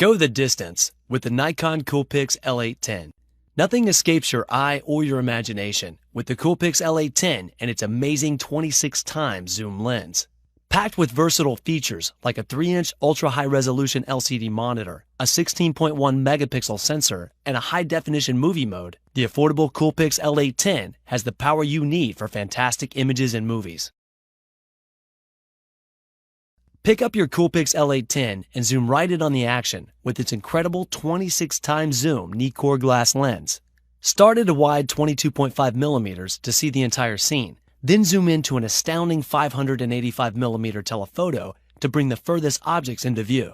Go the distance with the Nikon COOLPIX L810. Nothing escapes your eye or your imagination with the COOLPIX L810 and its amazing 26x zoom lens. Packed with versatile features like a 3-inch ultra-high-resolution LCD monitor, a 16.1 megapixel sensor, and a high-definition movie mode, the affordable COOLPIX L810 has the power you need for fantastic images and movies. Pick up your COOLPIX L810 and zoom right in on the action with its incredible 26x zoom Nikkor glass lens. Start at a wide 22.5mm to see the entire scene. Then zoom into an astounding 585mm telephoto to bring the furthest objects into view.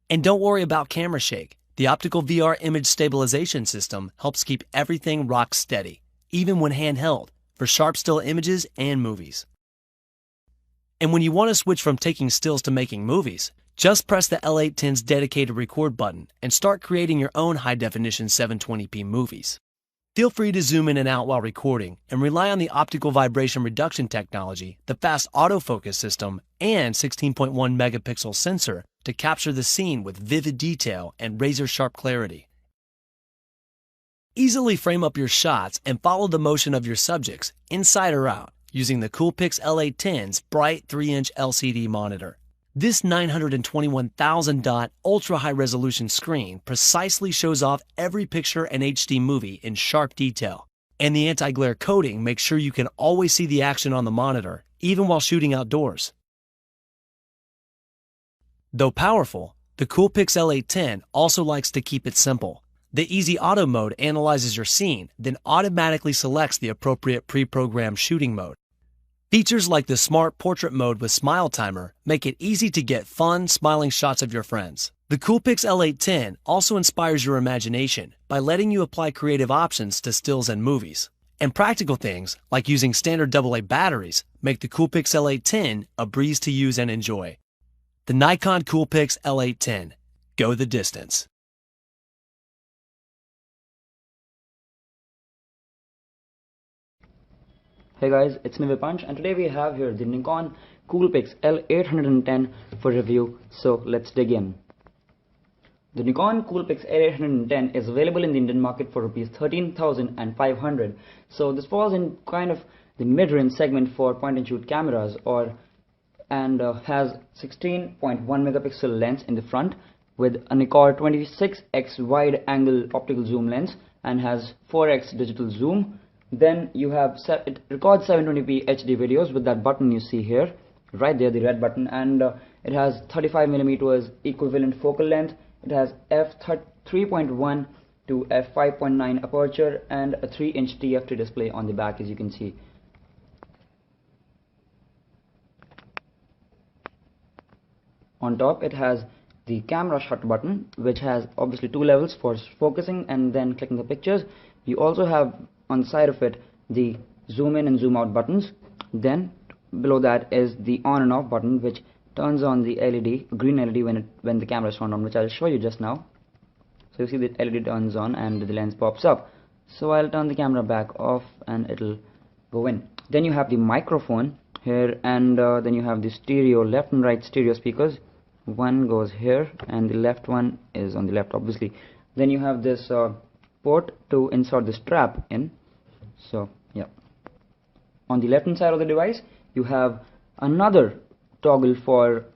And don't worry about camera shake. The optical VR image stabilization system helps keep everything rock steady, even when handheld, for sharp still images and movies. And when you want to switch from taking stills to making movies, just press the L810's dedicated record button and start creating your own high-definition 720p movies. Feel free to zoom in and out while recording and rely on the optical vibration reduction technology, the fast autofocus system, and 16.1 megapixel sensor to capture the scene with vivid detail and razor-sharp clarity. Easily frame up your shots and follow the motion of your subjects, inside or out, using the COOLPIX L810's bright 3-inch LCD monitor. This 921,000 dot ultra-high-resolution screen precisely shows off every picture and HD movie in sharp detail, and the anti-glare coating makes sure you can always see the action on the monitor, even while shooting outdoors. Though powerful, the COOLPIX L810 also likes to keep it simple. The Easy Auto mode analyzes your scene, then automatically selects the appropriate pre-programmed shooting mode. Features like the Smart Portrait mode with Smile Timer make it easy to get fun, smiling shots of your friends. The COOLPIX L810 also inspires your imagination by letting you apply creative options to stills and movies. And practical things, like using standard AA batteries, make the COOLPIX L810 a breeze to use and enjoy. The Nikon COOLPIX L810. Go the distance. Hey guys, it's me Vipanch, and today we have here the Nikon COOLPIX L810 for review, so let's dig in. The Nikon COOLPIX L810 is available in the Indian market for Rs 13,500, so this falls in kind of the mid-range segment for point-and-shoot cameras, and has 16.1 megapixel lens in the front with a Nikkor 26x wide-angle optical zoom lens and has 4x digital zoom. Then you have it records 720p HD videos with that button you see here, right there, the red button, and it has 35mm equivalent focal length. It has f3.1 to f5.9 aperture and a 3-inch TFT display on the back, as you can see. On top it has the camera shutter button, which has obviously 2 levels for focusing and then clicking the pictures. You also have on the side of it the zoom in and zoom out buttons. Then below that is the on and off button, which turns on the LED, green LED, when the camera is turned on, which I'll show you just now. So you see the LED turns on and the lens pops up. So I'll turn the camera back off and it'll go in. Then you have the microphone here, and then you have the stereo, left and right stereo speakers. One goes here and the left one is on the left, obviously. Then you have this port to insert the strap in. So yeah, on the left hand side of the device you have another toggle for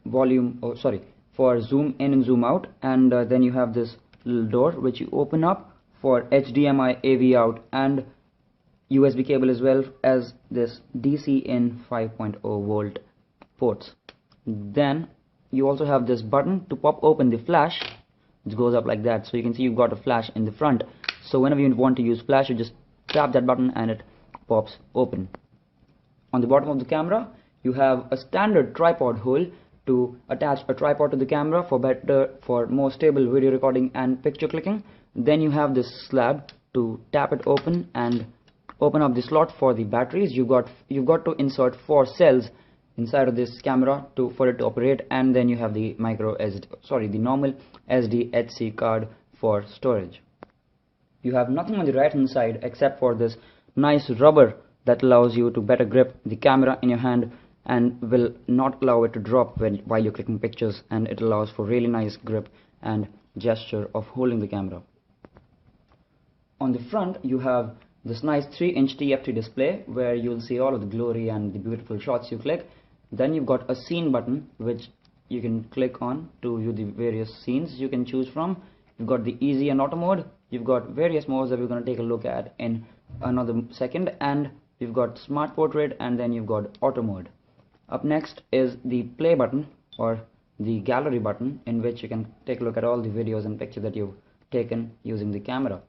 for zoom in and zoom out, and then you have this little door which you open up for HDMI AV out and USB cable, as well as this DC in 5.0 volt ports. Then you also have this button to pop open the flash, which goes up like that, so you can see you've got a flash in the front. So whenever you want to use flash, you just tap that button and it pops open. On the bottom of the camera you have a standard tripod hole to attach a tripod to the camera for more stable video recording and picture clicking. Then you have this slab to tap it open and open up the slot for the batteries. You've got to insert 4 cells inside of this camera for it to operate, and then you have the the normal SD/HC card for storage. You have nothing on the right hand side except for this nice rubber that allows you to better grip the camera in your hand and will not allow it to drop while you're clicking pictures, and it allows for really nice grip and gesture of holding the camera. On the front you have this nice 3-inch TFT display where you'll see all of the glory and the beautiful shots you click. Then you've got a scene button which you can click on to view the various scenes you can choose from. You've got the easy and auto mode. You've got various modes that we're going to take a look at in another second, and you've got smart portrait, and then you've got auto mode. Up next is the play button or the gallery button, in which you can take a look at all the videos and pictures that you've taken using the camera.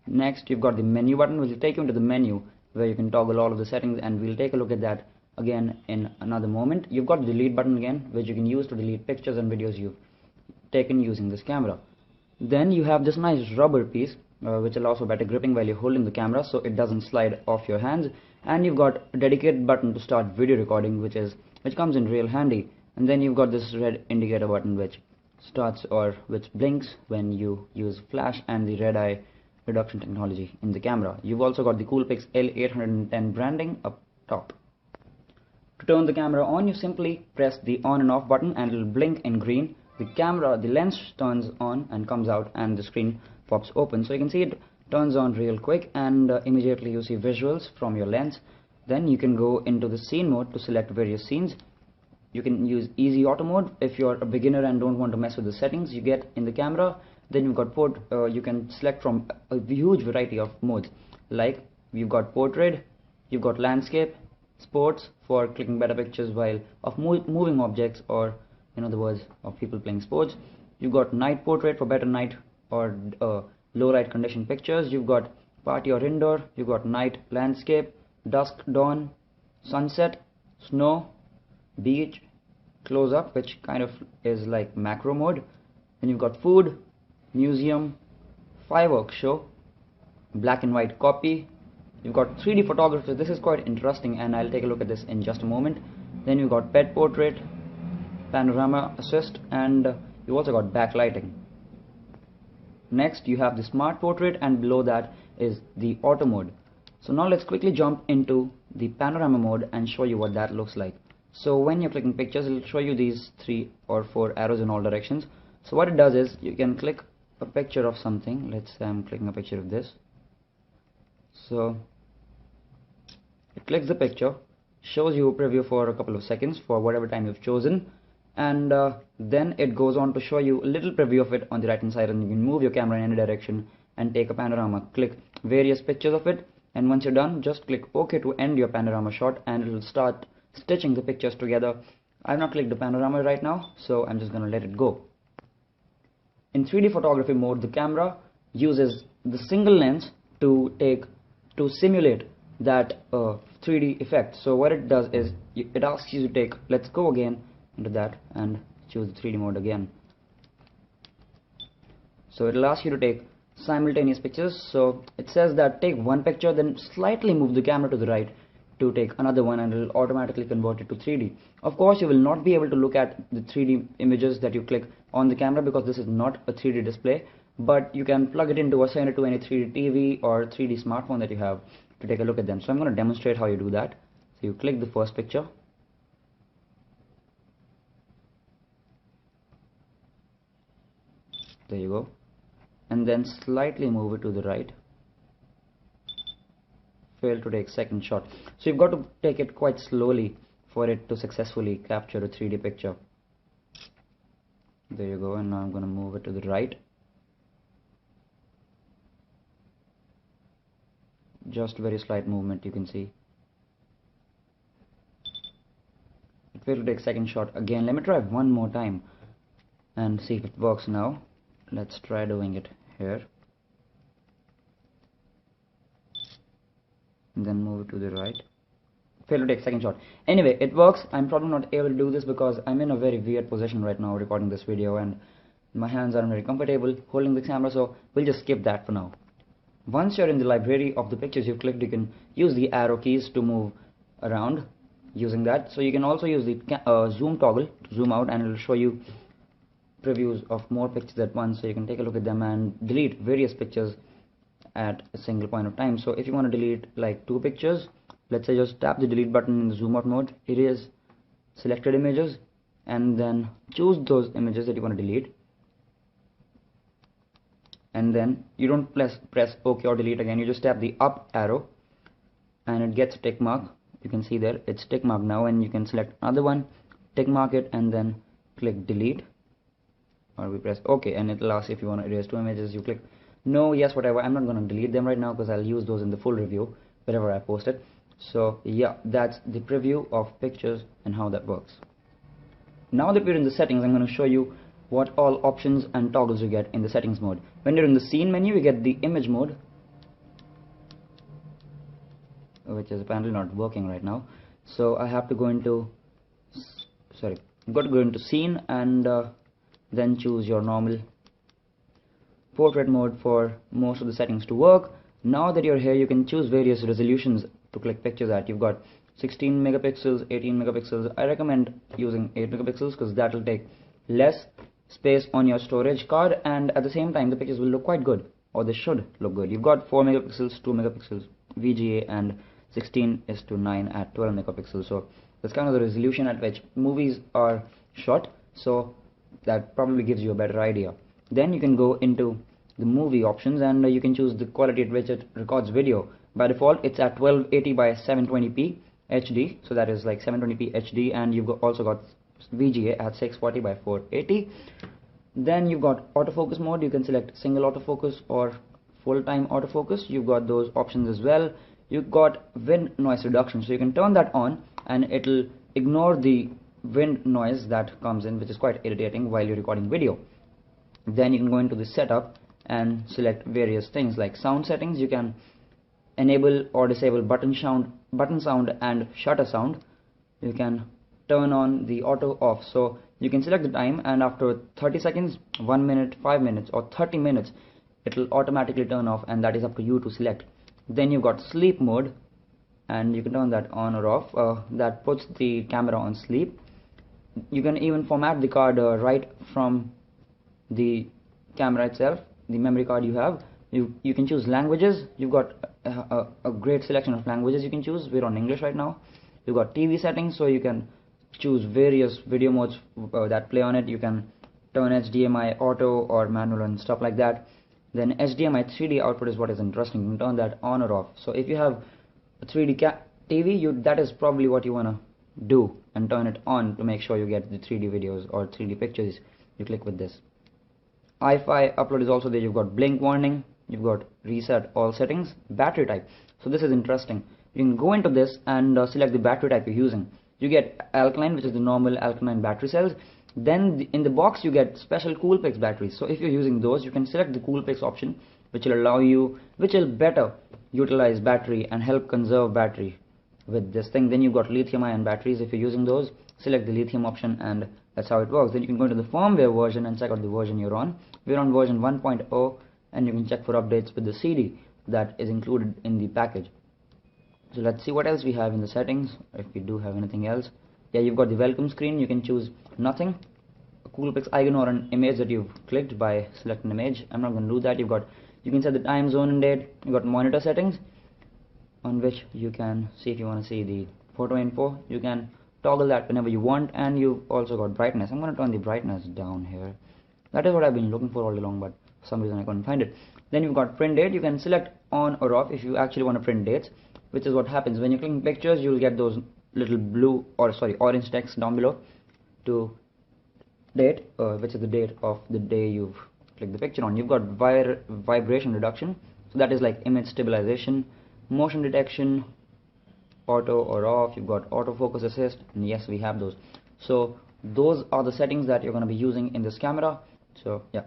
Next you've got the menu button, which will take you into the menu where you can toggle all of the settings, and we'll take a look at that again in another moment. You've got the delete button again, which you can use to delete pictures and videos you've taken using this camera. Then you have this nice rubber piece which allows for better gripping while you're holding the camera so it doesn't slide off your hands, and you've got a dedicated button to start video recording which comes in real handy. And then you've got this red indicator button which blinks when you use flash and the red eye reduction technology in the camera. You've also got the COOLPIX L810 branding up top. To turn the camera on, you simply press the on and off button and it will blink in green. The lens turns on and comes out, and the screen pops open. So you can see it turns on real quick, and immediately you see visuals from your lens. Then you can go into the scene mode to select various scenes. You can use easy auto mode if you're a beginner and don't want to mess with the settings you get in the camera. Then you've got you can select from a huge variety of modes, like you've got portrait, you've got landscape, sports for clicking better pictures of moving objects, or in other words, of people playing sports. You've got night portrait for better night or low light condition pictures. You've got party or indoor. You've got night landscape, dusk, dawn, sunset, snow, beach, close up, which kind of is like macro mode. Then you've got food, museum, fireworks show, black and white copy. You've got 3D photography. This is quite interesting, and I'll take a look at this in just a moment. Then you've got pet portrait, panorama assist, and you've also got backlighting. Next you have the smart portrait, and below that is the auto mode. So now let's quickly jump into the panorama mode and show you what that looks like. So when you're clicking pictures, it'll show you these 3 or 4 arrows in all directions. So what it does is you can click a picture of something. Let's say I'm clicking a picture of this. So it clicks the picture, shows you a preview for a couple of seconds for whatever time you've chosen, and then it goes on to show you a little preview of it on the right hand side, and you can move your camera in any direction and take a panorama. Click various pictures of it, and once you're done, just click OK to end your panorama shot, and it will start stitching the pictures together. I've not clicked the panorama right now, so I'm just going to let it go. In 3D photography mode, the camera uses the single lens to simulate that 3D effect. So what it does is it asks you to take, let's go again into that and choose the 3D mode again. So it'll ask you to take simultaneous pictures. So it says that take one picture, then slightly move the camera to the right to take another one, and it will automatically convert it to 3D. Of course, you will not be able to look at the 3D images that you click on the camera because this is not a 3D display, but you can plug it into or send it to any 3D TV or 3D smartphone that you have to take a look at them. So I'm going to demonstrate how you do that. So you click the first picture, there you go, and then slightly move it to the right. Fail to take second shot. So you've got to take it quite slowly for it to successfully capture a 3D picture. There you go, and now I'm going to move it to the right. Just very slight movement, you can see. It failed to take second shot again. Let me try one more time and see if it works now. Let's try doing it here. And then move it to the right. Fail to take second shot. Anyway, it works. I'm probably not able to do this because I'm in a very weird position right now recording this video, and my hands aren't very comfortable holding the camera, so we'll just skip that for now. Once you're in the library of the pictures you've clicked, you can use the arrow keys to move around using that. So you can also use the zoom toggle to zoom out, and it will show you previews of more pictures at once, so you can take a look at them and delete various pictures at a single point of time. So if you want to delete like 2 pictures, let's say just tap the delete button in the zoom out mode, erase selected images, and then choose those images that you want to delete, and then you don't press OK or delete again. You just tap the up arrow and it gets a tick mark. You can see there it's tick mark now, and you can select another one, tick mark it, and then click delete, or we press OK and it'll ask if you want to erase two images. You click no, yes, whatever. I'm not going to delete them right now because I'll use those in the full review wherever I post it. So yeah, that's the preview of pictures and how that works. Now that we're in the settings, I'm going to show you what all options and toggles you get in the settings mode. When you're in the scene menu, you get the image mode, which is apparently not working right now. So I have to go into scene and then choose your normal portrait mode for most of the settings to work. Now that you're here, you can choose various resolutions to click pictures at. You've got 16 megapixels, 18 megapixels. I recommend using 8 megapixels because that will take less space on your storage card, and at the same time the pictures will look quite good, or they should look good. You've got 4 megapixels, 2 megapixels VGA, and 16:9 at 12 megapixels. So that's kind of the resolution at which movies are shot, so that probably gives you a better idea. Then you can go into the movie options, and you can choose the quality at which it records video. By default it's at 1280 by 720p HD, so that is like 720p HD, and you've also got VGA at 640 by 480. Then you've got autofocus mode. You can select single autofocus or full-time autofocus. You've got those options as well. You've got wind noise reduction, so you can turn that on and it'll ignore the wind noise that comes in, which is quite irritating while you're recording video. Then you can go into the setup and select various things like sound settings. You can enable or disable button sound and shutter sound. You can turn on the auto off, so you can select the time, and after 30 seconds, 1 minute, 5 minutes, or 30 minutes, it will automatically turn off, and that is up to you to select. Then you've got sleep mode, and you can turn that on or off. That puts the camera on sleep. You can even format the card right from the camera itself, the memory card you have. You can choose languages. You've got a great selection of languages you can choose. We're on English right now. You've got TV settings, so you can choose various video modes that play on it. You can turn HDMI auto or manual and stuff like that. Then HDMI 3D output is what is interesting. You can turn that on or off. So if you have a 3D TV, that is probably what you want to do, and turn it on to make sure you get the 3D videos or 3D pictures. You click with this. Wi-Fi upload is also there. You've got blink warning. You've got reset all settings. Battery type. So this is interesting. You can go into this and select the battery type you're using. You get alkaline, which is the normal alkaline battery cells. Then in the box you get special COOLPIX batteries. So if you're using those, you can select the COOLPIX option, which will better utilize battery and help conserve battery with this thing. Then you've got lithium ion batteries. If you're using those, select the lithium option, and that's how it works. Then you can go into the firmware version and check out the version you're on. We're on version 1.0, and you can check for updates with the CD that is included in the package. So let's see what else we have in the settings, if we do have anything else. Yeah, you've got the welcome screen. You can choose nothing, a COOLPIX icon, or an image that you've clicked by selecting an image. I'm not going to do that. You can set the time zone and date. You've got monitor settings, on which you can see if you want to see the photo info. You can toggle that whenever you want, and you've also got brightness. I'm going to turn the brightness down here. That is what I've been looking for all along, but for some reason I couldn't find it. Then you've got print date. You can select on or off if you actually want to print dates, which is what happens when you're clicking pictures. You'll get those little orange text down below to date, which is the date of the day you've clicked the picture on. You've got vibration reduction, so that is like image stabilization, motion detection, auto or off. You've got autofocus assist, and yes, we have those. So those are the settings that you're going to be using in this camera. So yeah.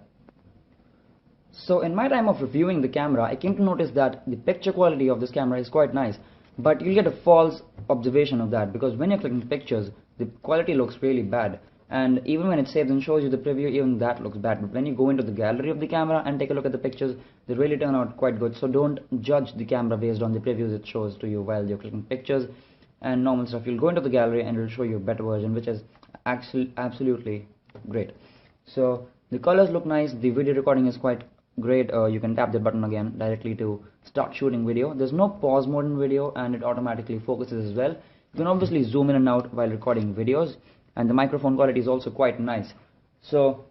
So in my time of reviewing the camera, I came to notice that the picture quality of this camera is quite nice, but you'll get a false observation of that, because when you're clicking pictures, the quality looks really bad, and even when it saves and shows you the preview, even that looks bad. But when you go into the gallery of the camera and take a look at the pictures, they really turn out quite good. So don't judge the camera based on the previews it shows to you while you're clicking pictures and normal stuff. You'll go into the gallery and it'll show you a better version, which is actually absolutely great. So the colors look nice. The video recording is quite great. You can tap the button again directly to start shooting video. There's no pause mode in video, and it automatically focuses as well. You can obviously zoom in and out while recording videos, and the microphone quality is also quite nice. So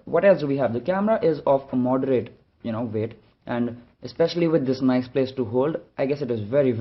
what else do we have? The camera is of a moderate weight, and especially with this nice place to hold, I guess it is very